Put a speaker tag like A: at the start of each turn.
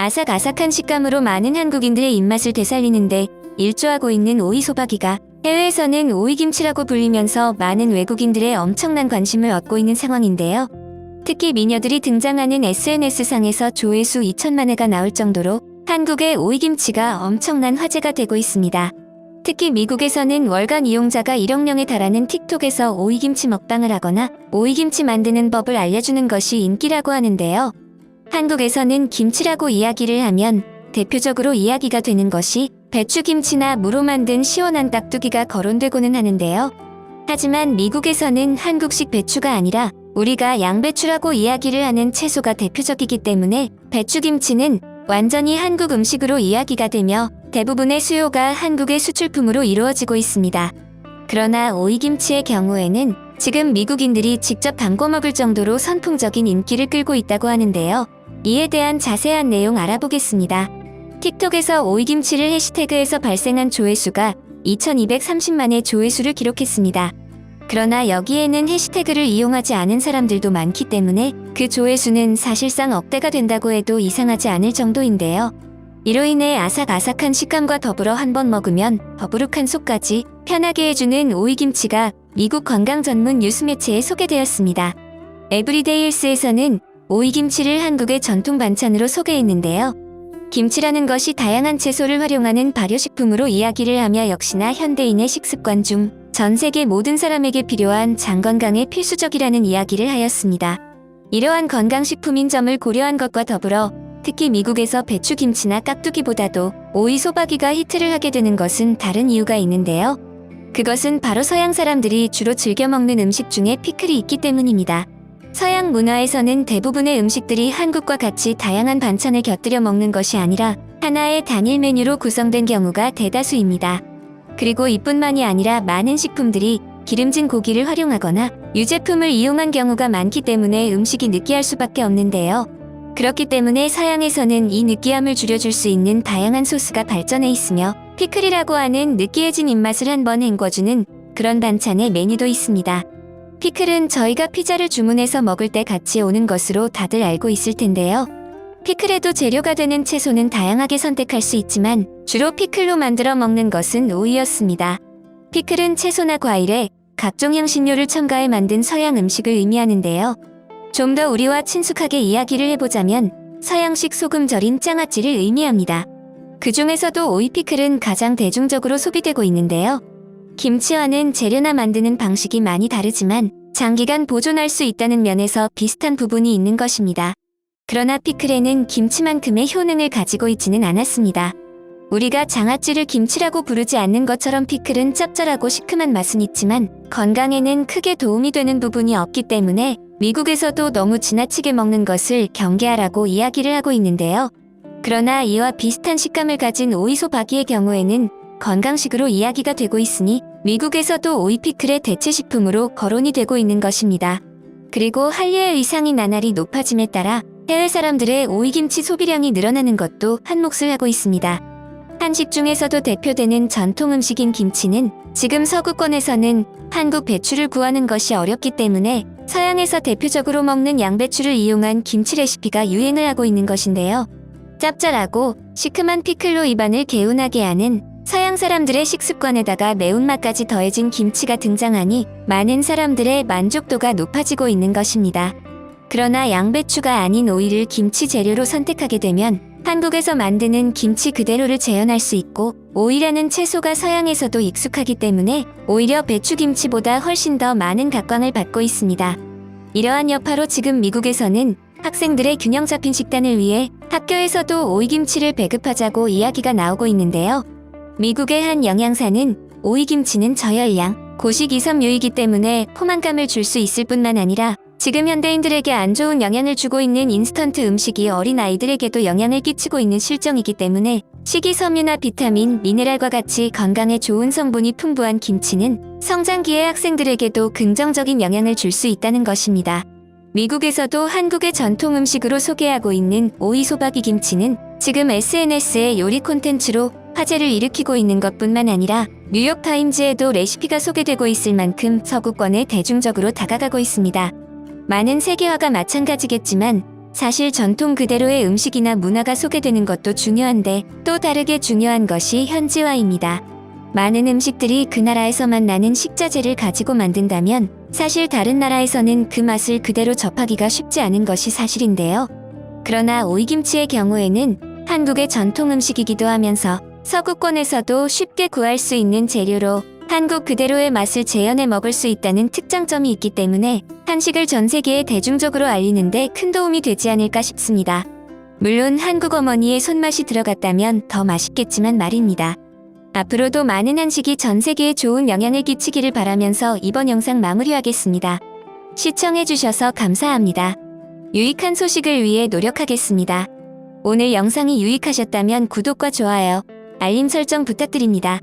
A: 아삭아삭한 식감으로 많은 한국인들의 입맛을 되살리는데 일조하고 있는 오이소박이가 해외에서는 오이김치라고 불리면서 많은 외국인들의 엄청난 관심을 얻고 있는 상황인데요. 특히 미녀들이 등장하는 SNS상에서 조회수 2천만 회가 나올 정도로 한국의 오이김치가 엄청난 화제가 되고 있습니다. 특히 미국에서는 월간 이용자가 1억 명에 달하는 틱톡에서 오이김치 먹방을 하거나 오이김치 만드는 법을 알려주는 것이 인기라고 하는데요. 한국에서는 김치라고 이야기를 하면 대표적으로 이야기가 되는 것이 배추김치나 무로 만든 시원한 깍두기가 거론되고는 하는데요. 하지만 미국에서는 한국식 배추가 아니라 우리가 양배추라고 이야기를 하는 채소가 대표적이기 때문에 배추김치는 완전히 한국 음식으로 이야기가 되며 대부분의 수요가 한국의 수출품으로 이루어지고 있습니다. 그러나 오이김치의 경우에는 지금 미국인들이 직접 담궈 먹을 정도로 선풍적인 인기를 끌고 있다고 하는데요. 이에 대한 자세한 내용 알아보겠습니다. 틱톡에서 오이김치를 해시태그에서 발생한 조회수가 2230만의 조회수를 기록했습니다. 그러나 여기에는 해시태그를 이용하지 않은 사람들도 많기 때문에 그 조회수는 사실상 억대가 된다고 해도 이상하지 않을 정도인데요. 이로 인해 아삭아삭한 식감과 더불어 한번 먹으면 더부룩한 속까지 편하게 해주는 오이김치가 미국 건강 전문 뉴스 매체에 소개되었습니다. 에브리데일스에서는 오이김치를 한국의 전통 반찬으로 소개했는데요. 김치라는 것이 다양한 채소를 활용하는 발효식품으로 이야기를 하며 역시나 현대인의 식습관 중 전 세계 모든 사람에게 필요한 장 건강에 필수적이라는 이야기를 하였습니다. 이러한 건강식품인 점을 고려한 것과 더불어 특히 미국에서 배추김치나 깍두기보다도 오이소박이가 히트를 하게 되는 것은 다른 이유가 있는데요. 그것은 바로 서양 사람들이 주로 즐겨 먹는 음식 중에 피클이 있기 때문입니다. 서양 문화에서는 대부분의 음식들이 한국과 같이 다양한 반찬을 곁들여 먹는 것이 아니라 하나의 단일 메뉴로 구성된 경우가 대다수입니다. 그리고 이뿐만이 아니라 많은 식품들이 기름진 고기를 활용하거나 유제품을 이용한 경우가 많기 때문에 음식이 느끼할 수밖에 없는데요. 그렇기 때문에 서양에서는 이 느끼함을 줄여줄 수 있는 다양한 소스가 발전해 있으며 피클이라고 하는 느끼해진 입맛을 한번 헹궈주는 그런 반찬의 메뉴도 있습니다. 피클은 저희가 피자를 주문해서 먹을 때 같이 오는 것으로 다들 알고 있을 텐데요. 피클에도 재료가 되는 채소는 다양하게 선택할 수 있지만 주로 피클로 만들어 먹는 것은 오이였습니다. 피클은 채소나 과일에 각종 향신료를 첨가해 만든 서양 음식을 의미하는데요. 좀 더 우리와 친숙하게 이야기를 해보자면 서양식 소금 절인 장아찌를 의미합니다. 그 중에서도 오이 피클은 가장 대중적으로 소비되고 있는데요. 김치와는 재료나 만드는 방식이 많이 다르지만 장기간 보존할 수 있다는 면에서 비슷한 부분이 있는 것입니다. 그러나 피클에는 김치만큼의 효능을 가지고 있지는 않았습니다. 우리가 장아찌를 김치라고 부르지 않는 것처럼 피클은 짭짤하고 시큼한 맛은 있지만 건강에는 크게 도움이 되는 부분이 없기 때문에 미국에서도 너무 지나치게 먹는 것을 경계하라고 이야기를 하고 있는데요. 그러나 이와 비슷한 식감을 가진 오이소박이의 경우에는 건강식으로 이야기가 되고 있으니 미국에서도 오이 피클의 대체식품으로 거론이 되고 있는 것입니다. 그리고 한류의 의상이 나날이 높아짐에 따라 해외 사람들의 오이김치 소비량이 늘어나는 것도 한몫을 하고 있습니다. 한식 중에서도 대표되는 전통 음식인 김치는 지금 서구권에서는 한국 배추를 구하는 것이 어렵기 때문에 서양에서 대표적으로 먹는 양배추를 이용한 김치 레시피가 유행을 하고 있는 것인데요. 짭짤하고 시큼한 피클로 입안을 개운하게 하는 서양 사람들의 식습관에다가 매운맛까지 더해진 김치가 등장하니 많은 사람들의 만족도가 높아지고 있는 것입니다. 그러나 양배추가 아닌 오이를 김치 재료로 선택하게 되면 한국에서 만드는 김치 그대로를 재현할 수 있고 오이라는 채소가 서양에서도 익숙하기 때문에 오히려 배추김치보다 훨씬 더 많은 각광을 받고 있습니다. 이러한 여파로 지금 미국에서는 학생들의 균형 잡힌 식단을 위해 학교에서도 오이김치를 배급하자고 이야기가 나오고 있는데요. 미국의 한 영양사는 오이김치는 저열량, 고식 이섬유이기 때문에 포만감을 줄 수 있을 뿐만 아니라 지금 현대인들에게 안 좋은 영향을 주고 있는 인스턴트 음식이 어린 아이들에게도 영향을 끼치고 있는 실정이기 때문에 식이섬유나 비타민, 미네랄과 같이 건강에 좋은 성분이 풍부한 김치는 성장기의 학생들에게도 긍정적인 영향을 줄 수 있다는 것입니다. 미국에서도 한국의 전통 음식으로 소개하고 있는 오이소박이 김치는 지금 SNS의 요리 콘텐츠로 화제를 일으키고 있는 것뿐만 아니라 뉴욕타임즈에도 레시피가 소개되고 있을 만큼 서구권에 대중적으로 다가가고 있습니다. 많은 세계화가 마찬가지겠지만 사실 전통 그대로의 음식이나 문화가 소개되는 것도 중요한데 또 다르게 중요한 것이 현지화입니다. 많은 음식들이 그 나라에서만 나는 식자재를 가지고 만든다면 사실 다른 나라에서는 그 맛을 그대로 접하기가 쉽지 않은 것이 사실인데요. 그러나 오이김치의 경우에는 한국의 전통 음식이기도 하면서 서구권에서도 쉽게 구할 수 있는 재료로 한국 그대로의 맛을 재현해 먹을 수 있다는 특장점이 있기 때문에 한식을 전 세계에 대중적으로 알리는 데 큰 도움이 되지 않을까 싶습니다. 물론 한국 어머니의 손맛이 들어갔다면 더 맛있겠지만 말입니다. 앞으로도 많은 한식이 전 세계에 좋은 영향을 끼치기를 바라면서 이번 영상 마무리하겠습니다. 시청해주셔서 감사합니다. 유익한 소식을 위해 노력하겠습니다. 오늘 영상이 유익하셨다면 구독과 좋아요, 알림 설정 부탁드립니다.